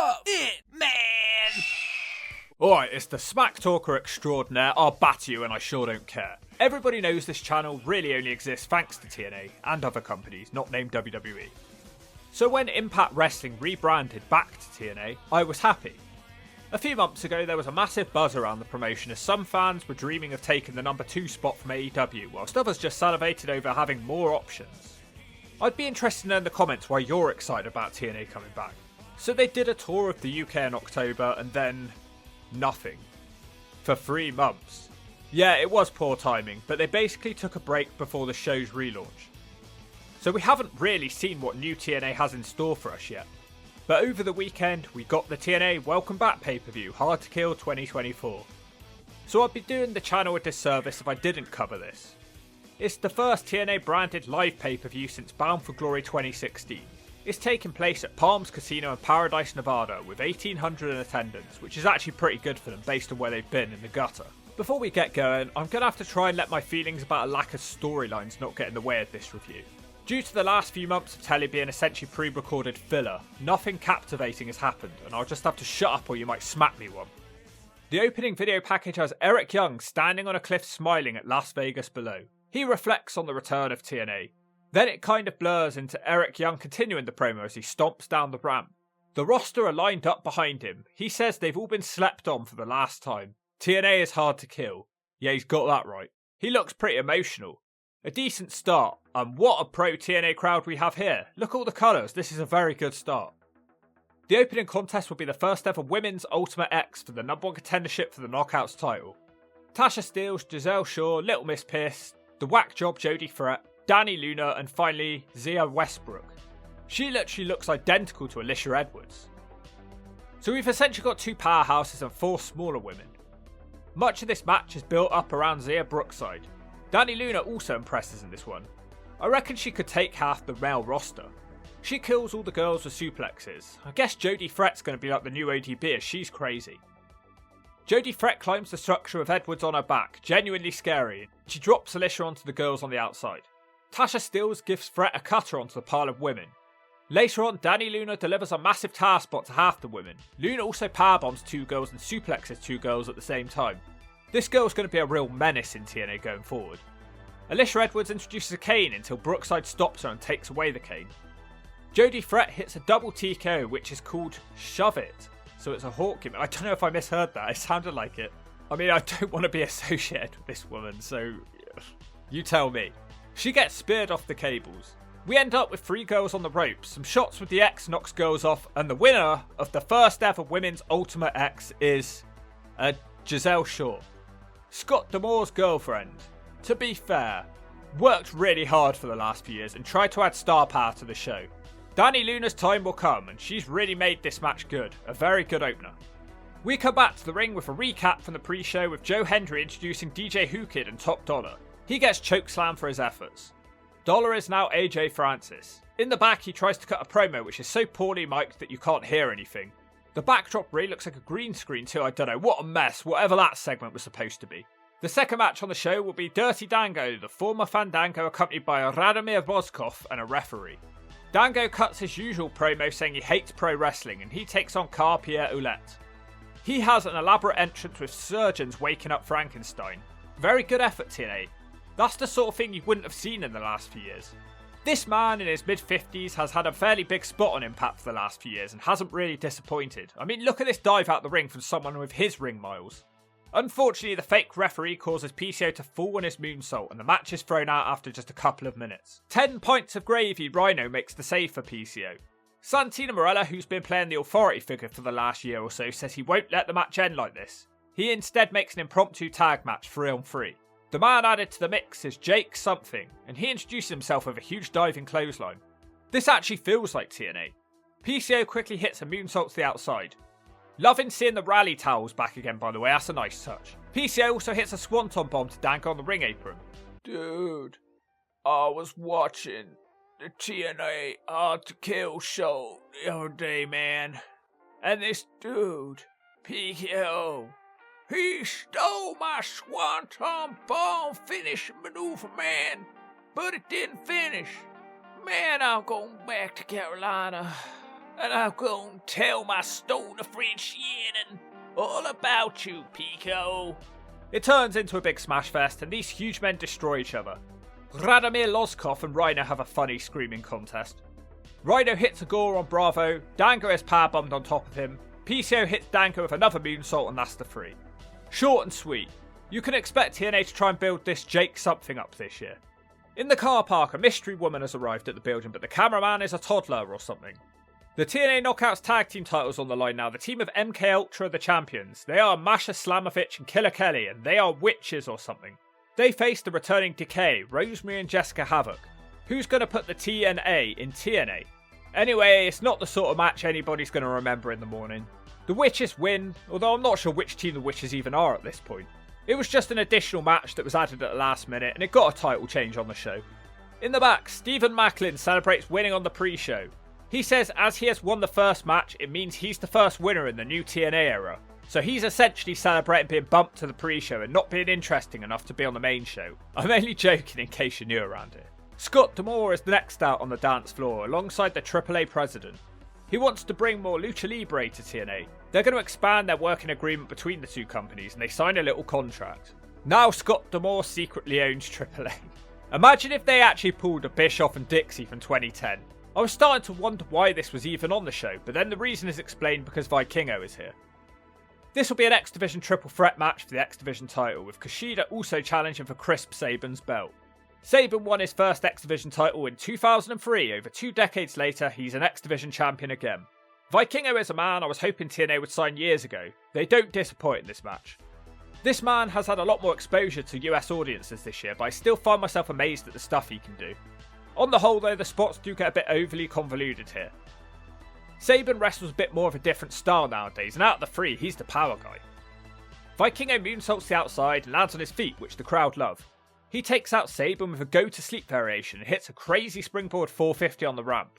Love it, man! Alright, it's the Smack Talker Extraordinaire. I'll batter you and I sure don't care. Everybody knows this channel really only exists thanks to TNA and other companies not named WWE. So when Impact Wrestling rebranded back to TNA, I was happy. A few months ago there was a massive buzz around the promotion as some fans were dreaming of taking the number 2 spot from AEW, whilst others just salivated over having more options. I'd be interested to know in the comments why you're excited about TNA coming back. So they did a tour of the UK in October and then nothing. For 3 months. Yeah, it was poor timing, but they basically took a break before the show's relaunch. So we haven't really seen what new TNA has in store for us yet. But over the weekend, we got the TNA Welcome Back pay-per-view Hard To Kill 2024. So I'd be doing the channel a disservice if I didn't cover this. It's the first TNA branded live pay-per-view since Bound for Glory 2016. It's taking place at Palms Casino in Paradise, Nevada with 1,800 in attendance, which is actually pretty good for them based on where they've been in the gutter. Before we get going, I'm going to have to try and let my feelings about a lack of storylines not get in the way of this review. Due to the last few months of telly being essentially pre-recorded filler, nothing captivating has happened and I'll just have to shut up or you might smack me one. The opening video package has Eric Young standing on a cliff smiling at Las Vegas below. He reflects on the return of TNA. Then it kind of blurs into Eric Young continuing the promo as he stomps down the ramp. The roster are lined up behind him. He says they've all been slept on for the last time. TNA is hard to kill. Yeah, he's got that right. He looks pretty emotional. A decent start, and what a pro TNA crowd we have here. Look at all the colours, this is a very good start. The opening contest will be the first ever Women's Ultimate X for the number 1 contendership for the Knockouts title. Tasha Steelz, Giselle Shaw, Little Miss Pierce, the whack job Jodie Fret, Dani Luna, and finally Zia Westbrook. She literally looks identical to Alicia Edwards. So we've essentially got 2 powerhouses and 4 smaller women. Much of this match is built up around Zia Brookside. Dani Luna also impresses in this one. I reckon she could take half the male roster. She kills all the girls with suplexes. I guess Jodie Fret's going to be like the new ODB as she's crazy. Jodie Fret climbs the structure with Edwards on her back, genuinely scary. She drops Alicia onto the girls on the outside. Tasha Steelz gives Fret a cutter onto the pile of women. Later on, Dani Luna delivers a massive tower spot to half the women. Luna also powerbombs 2 girls and suplexes 2 girls at the same time. This girl's going to be a real menace in TNA going forward. Alicia Edwards introduces a cane until Brookside stops her and takes away the cane. Jodie Fret hits a double TKO which is called Shove It. So it's a hawk gimmick. I don't know if I misheard that, it sounded like it. I mean, I don't want to be associated with this woman, so you tell me. She gets speared off the cables. We end up with 3 girls on the ropes, some shots with the X knocks girls off, and the winner of the first ever Women's Ultimate X is Giselle Shaw. Scott D'Amore's girlfriend, to be fair, worked really hard for the last few years and tried to add star power to the show. Dani Luna's time will come and she's really made this match good, a very good opener. We come back to the ring with a recap from the pre-show with Joe Hendry introducing DJ Who Kid and Top Dollar. He gets chokeslammed for his efforts. Dollar is now AJ Francis. In the back he tries to cut a promo which is so poorly mic'd that you can't hear anything. The backdrop really looks like a green screen too, I don't know, what a mess, whatever that segment was supposed to be. The second match on the show will be Dirty Dango, the former Fandango accompanied by Radomir Voskov and a referee. Dango cuts his usual promo saying he hates pro wrestling and he takes on Carl Pierre Ouellette. He has an elaborate entrance with surgeons waking up Frankenstein. Very good effort, TNA. That's the sort of thing you wouldn't have seen in the last few years. This man in his mid-50s has had a fairly big spot on Impact for the last few years and hasn't really disappointed. I mean, look at this dive out the ring from someone with his ring miles. Unfortunately, the fake referee causes PCO to fall on his moonsault and the match is thrown out after just a couple of minutes. 10 pints of gravy, Rhino makes the save for PCO. Santino Marella, who's been playing the authority figure for the last year or so, says he won't let the match end like this. He instead makes an impromptu tag match 3-on-3. The man added to the mix is Jake something, and he introduces himself with a huge diving clothesline. This actually feels like TNA. PCO quickly hits a moonsault to the outside. Loving seeing the rally towels back again, by the way, that's a nice touch. PCO also hits a swanton bomb to Dango on the ring apron. Dude, I was watching the TNA Hard To Kill show the other day, man. And this dude, PKO, he stole my swanton bomb finishing maneuver, man. But it didn't finish. Man, I'm going back to Carolina. and I'm gonna tell my stone of friend Shannon all about you, Pico. It turns into a big smash fest, and these huge men destroy each other. Radomir Loskov and Rhino have a funny screaming contest. Rhino hits a gore on Bravo, Dango is powerbombed on top of him, PCO hits Dango with another moonsault, and that's the 3. Short and sweet. You can expect TNA to try and build this Jake something up this year. In the car park, a mystery woman has arrived at the building, but the cameraman is a toddler or something. The TNA Knockouts tag team titles on the line now. The team of MK Ultra are the champions. They are Masha Slamovich and Killer Kelly, and they are witches or something. They face the returning Decay, Rosemary and Jessica Havoc. Who's going to put the TNA in TNA? Anyway, it's not the sort of match anybody's going to remember in the morning. The Witches win, although I'm not sure which team the Witches even are at this point. It was just an additional match that was added at the last minute, and it got a title change on the show. In the back, Stephen Macklin celebrates winning on the pre-show. He says as he has won the first match, it means he's the first winner in the new TNA era. So he's essentially celebrating being bumped to the pre-show and not being interesting enough to be on the main show. I'm only joking in case you're new around here. Scott D'Amore is the next out on the dance floor alongside the AAA president. He wants to bring more Lucha Libre to TNA. They're going to expand their working agreement between the two companies and they sign a little contract. Now Scott D'Amore secretly owns AAA. Imagine if they actually pulled a Bischoff and Dixie from 2010. I was starting to wonder why this was even on the show, but then the reason is explained because Vikingo is here. This will be an X Division triple threat match for the X Division title, with Kushida also challenging for Chris Sabin's belt. Sabin won his first X Division title in 2003, over 2 decades later he's an X Division champion again. Vikingo is a man I was hoping TNA would sign years ago. They don't disappoint in this match. This man has had a lot more exposure to US audiences this year, but I still find myself amazed at the stuff he can do. On the whole though, the spots do get a bit overly convoluted here. Sabin wrestles a bit more of a different style nowadays, and out of the 3, he's the power guy. Vikingo moonsaults the outside and lands on his feet, which the crowd love. He takes out Sabin with a go-to-sleep variation and hits a crazy springboard 450 on the ramp.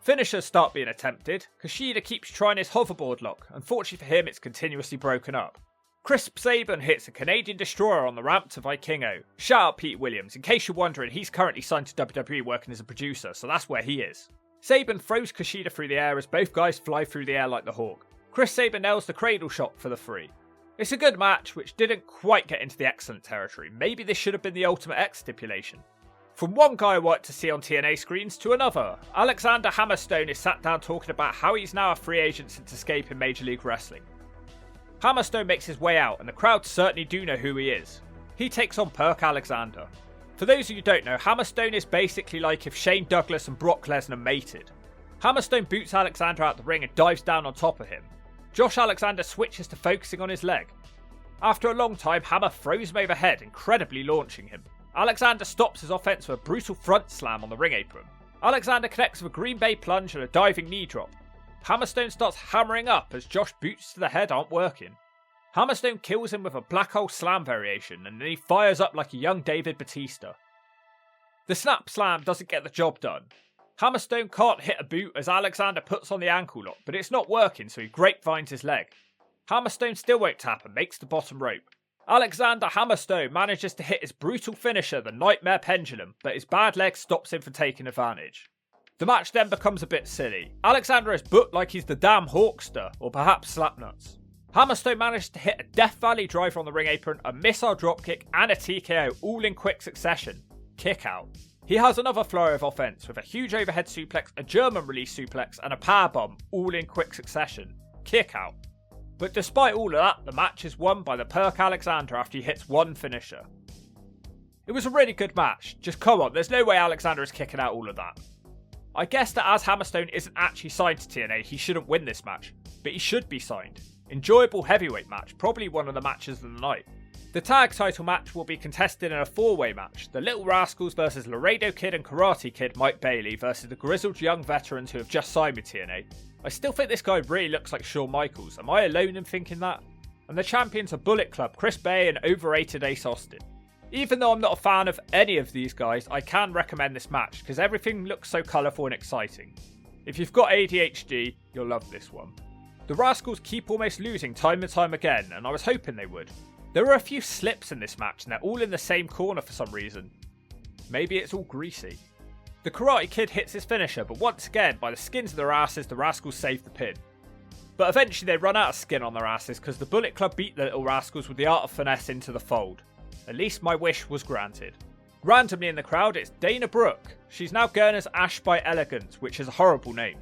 Finishers start being attempted. Kushida keeps trying his hoverboard lock. Unfortunately for him, it's continuously broken up. Chris Sabin hits a Canadian Destroyer on the ramp to Vikingo. Shout out Pete Williams. In case you're wondering, he's currently signed to WWE working as a producer, so that's where he is. Sabin throws Kushida through the air as both guys fly through the air like the Hawk. Chris Sabin nails the cradle shot for the 3. It's a good match, which didn't quite get into the excellent territory. Maybe this should have been the Ultimate X stipulation. From one guy I want to see on TNA screens to another, Alexander Hammerstone is sat down talking about how he's now a free agent since escaping Major League Wrestling. Hammerstone makes his way out, and the crowd certainly do know who he is. He takes on Perk Alexander. For those of you who don't know, Hammerstone is basically like if Shane Douglas and Brock Lesnar mated. Hammerstone boots Alexander out the ring and dives down on top of him. Josh Alexander switches to focusing on his leg. After a long time, Hammer throws him overhead, incredibly launching him. Alexander stops his offense with a brutal front slam on the ring apron. Alexander connects with a Green Bay plunge and a diving knee drop. Hammerstone starts hammering up as Josh boots to the head aren't working. Hammerstone kills him with a black hole slam variation and then he fires up like a young David Batista. The snap slam doesn't get the job done. Hammerstone can't hit a boot as Alexander puts on the ankle lock, but it's not working so he grapevines his leg. Hammerstone still won't tap and makes the bottom rope. Alexander Hammerstone manages to hit his brutal finisher, the Nightmare Pendulum, but his bad leg stops him from taking advantage. The match then becomes a bit silly. Alexander is booked like he's the damn Hawkster, or perhaps Slapnuts. Hammerstone managed to hit a Death Valley driver on the ring apron, a missile dropkick, and a TKO all in quick succession. Kick out. He has another flurry of offense with a huge overhead suplex, a German release suplex, and a powerbomb all in quick succession. Kick out. But despite all of that, the match is won by the Perk Alexander after he hits one finisher. It was a really good match. Just come on, there's no way Alexander is kicking out all of that. I guess that as Hammerstone isn't actually signed to TNA, he shouldn't win this match, but he should be signed. Enjoyable heavyweight match, probably one of the matches of the night. The tag title match will be contested in a 4-way match. The Little Rascals versus Laredo Kid and Karate Kid Mike Bailey versus the grizzled young veterans who have just signed with TNA. I still think this guy really looks like Shawn Michaels. Am I alone in thinking that? And the champions are Bullet Club, Chris Bay and overrated Ace Austin. Even though I'm not a fan of any of these guys, I can recommend this match because everything looks so colourful and exciting. If you've got ADHD, you'll love this one. The Rascals keep almost losing time and time again, and I was hoping they would. There are a few slips in this match and they're all in the same corner for some reason. Maybe it's all greasy. The Karate Kid hits his finisher, but once again, by the skins of their asses, the Rascals save the pin. But eventually they run out of skin on their asses because the Bullet Club beat the Little Rascals with the art of finesse into the fold. At least my wish was granted. Randomly in the crowd, it's Dana Brooke. She's now known as Ash by Elegance, which is a horrible name.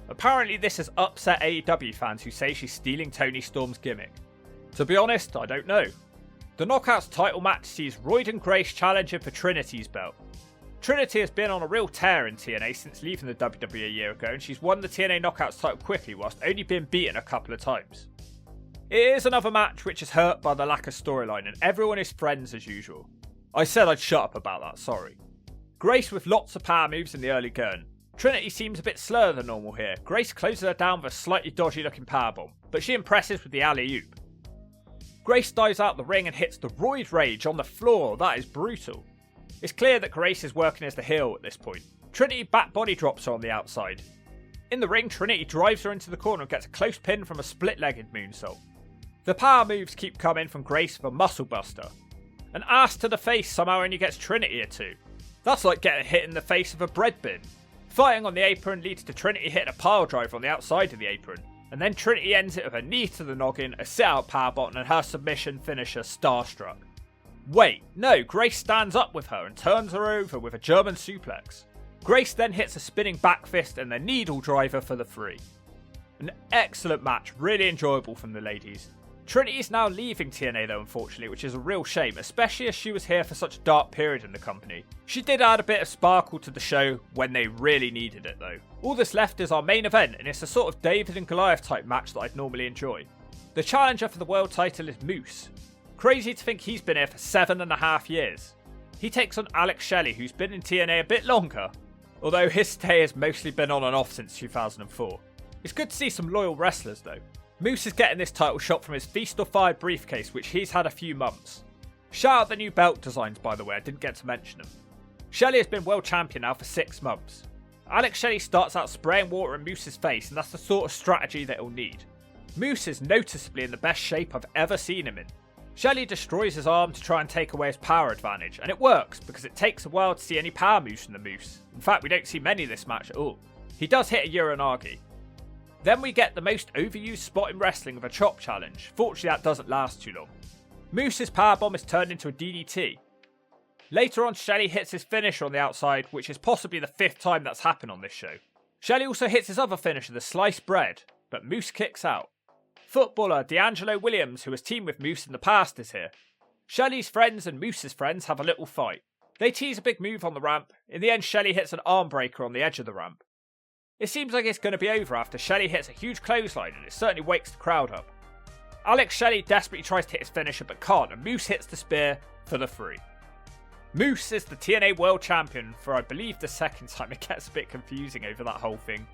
Apparently this has upset AEW fans who say she's stealing Tony Storm's gimmick. To be honest, I don't know. The Knockouts title match sees Royd and Grace challenging for Trinity's belt. Trinity has been on a real tear in TNA since leaving the WWE a year ago, and she's won the TNA Knockouts title quickly whilst only being beaten a couple of times. It is another match which is hurt by the lack of storyline, and everyone is friends as usual. I said I'd shut up about that, sorry. Grace with lots of power moves in the early going. Trinity seems a bit slower than normal here. Grace closes her down with a slightly dodgy looking powerbomb, but she impresses with the alley-oop. Grace dives out the ring and hits the Roid Rage on the floor. That is brutal. It's clear that Grace is working as the heel at this point. Trinity back body drops her on the outside. In the ring, Trinity drives her into the corner and gets a close pin from a split-legged moonsault. The power moves keep coming from Grace with a muscle buster. An ass to the face somehow only gets Trinity a 2. That's like getting hit in the face of a bread bin. Fighting on the apron leads to Trinity hitting a pile driver on the outside of the apron, and then Trinity ends it with a knee to the noggin, a sit-out power button, and her submission finisher, Starstruck. Wait, no, Grace stands up with her and turns her over with a German suplex. Grace then hits a spinning back fist and the needle driver for the 3. An excellent match, really enjoyable from the ladies. Trinity is now leaving TNA though, unfortunately, which is a real shame, especially as she was here for such a dark period in the company. She did add a bit of sparkle to the show when they really needed it though. All that's left is our main event, and it's a sort of David and Goliath type match that I'd normally enjoy. The challenger for the world title is Moose. Crazy to think he's been here for 7.5 years. He takes on Alex Shelley, who's been in TNA a bit longer, although his stay has mostly been on and off since 2004. It's good to see some loyal wrestlers though. Moose is getting this title shot from his Feast or Fired briefcase, which he's had a few months. Shout out the new belt designs, by the way, I didn't get to mention them. Shelley has been world champion now for 6 months. Alex Shelley starts out spraying water in Moose's face, and that's the sort of strategy that he'll need. Moose is noticeably in the best shape I've ever seen him in. Shelley destroys his arm to try and take away his power advantage, and it works because it takes a while to see any power moves from the Moose. In fact, we don't see many this match at all. He does hit a Uranagi. Then we get the most overused spot in wrestling of a chop challenge. Fortunately, that doesn't last too long. Moose's powerbomb is turned into a DDT. Later on, Shelley hits his finisher on the outside, which is possibly the 5th time that's happened on this show. Shelley also hits his other finisher, the sliced bread, but Moose kicks out. Footballer D'Angelo Williams, who has teamed with Moose in the past, is here. Shelley's friends and Moose's friends have a little fight. They tease a big move on the ramp. In the end, Shelley hits an arm breaker on the edge of the ramp. It seems like it's going to be over after Shelley hits a huge clothesline, and it certainly wakes the crowd up. Alex Shelley desperately tries to hit his finisher but can't, and Moose hits the spear for the 3. Moose is the TNA World Champion for I believe the 2nd time. It gets a bit confusing over that whole thing.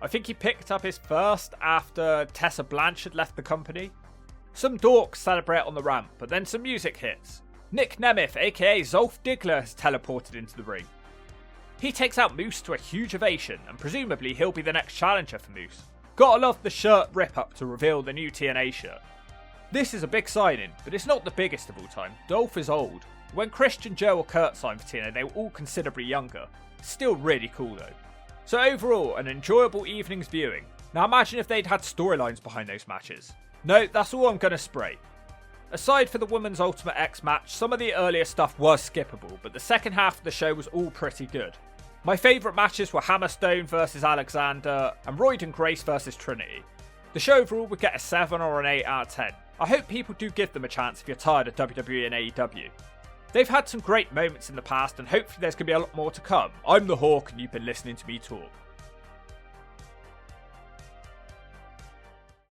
I think he picked up his first after Tessa Blanchard left the company. Some dorks celebrate on the ramp, but then some music hits. Nick Nemeth, aka Zolf Diggler, has teleported into the ring. He takes out Moose to a huge ovation, and presumably he'll be the next challenger for Moose. Gotta love the shirt rip-up to reveal the new TNA shirt. This is a big signing, but it's not the biggest of all time. Dolph is old. When Christian, Joe or Kurt signed for TNA, they were all considerably younger. Still really cool though. So overall, an enjoyable evening's viewing. Now imagine if they'd had storylines behind those matches. No, that's all I'm gonna spray. Aside for the Women's Ultimate X match, some of the earlier stuff was skippable, but the second half of the show was all pretty good. My favourite matches were Hammerstone vs Alexander and Royd and Grace vs Trinity. The show overall would get a 7 or an 8 out of 10. I hope people do give them a chance if you're tired of WWE and AEW. They've had some great moments in the past, and hopefully there's going to be a lot more to come. I'm the Hawk and you've been listening to me talk.